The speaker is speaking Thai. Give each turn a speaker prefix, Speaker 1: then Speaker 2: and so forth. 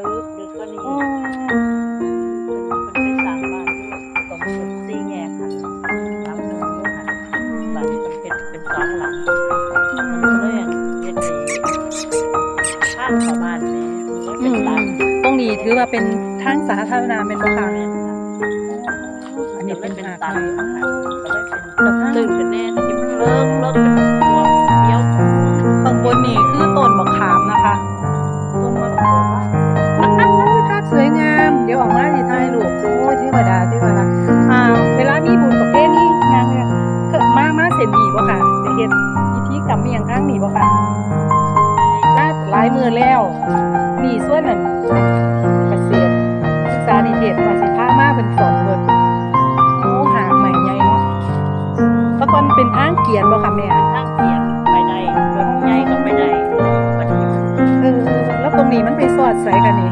Speaker 1: ดึกกว่านี้
Speaker 2: อ๋อ
Speaker 1: เพิ่นไปสร้างบ้านอยู่ตรงสี่แยกค่ะหลังหนึงอยู่ค่ะบ้านเพิ่นเป็นสองหลังมันก็เลยเฮ็ดให้ทางเข้าบ้านแหมมันเลย
Speaker 2: อื
Speaker 1: เป็นตัน
Speaker 2: มตรงนี้ถือว่าเป็นทางสาธารณะแม่นบ่คะ
Speaker 1: แม่นค่ะ
Speaker 2: อัน
Speaker 1: ก็
Speaker 2: นี้
Speaker 1: เลยเป็น
Speaker 2: เป็นหาด
Speaker 1: ตัน
Speaker 2: ใหม่
Speaker 1: ค่ะก็เลยเป็น
Speaker 2: แล้วทาง
Speaker 1: ตื้นขึ้นแน่ที่มันเลิกเป็นพวงเดียว
Speaker 2: ข้างบนนี่คือต้นมะขามนะคะต้นมะขามภาพสวยงามเดี๋ยวออกมาสิถ่ายรูปโอ้ยเทวดาเวลามีบุญประเพณีงานเนี่ยเกิดมาเส้นนี้บ่ค่ะจะเฮ็ดพิธีกรรมอีหยังทางนี้บ่ค่ะหลายมื้อแล้วนี่ส่วนนั้นเกษตรศึกษานิเทศว่าสิพามาเพิ่นสอนรถโอ้หากใหม่ใหญ่เนาะแต่ก่อนเป็นทางเกียรบ่ค่ะแม่
Speaker 1: ทางเขียนไปได้รถใหญ่ก็ไปได้บัดนี้
Speaker 2: แล้วตรงนี้มันไปสอดใส่กันนี่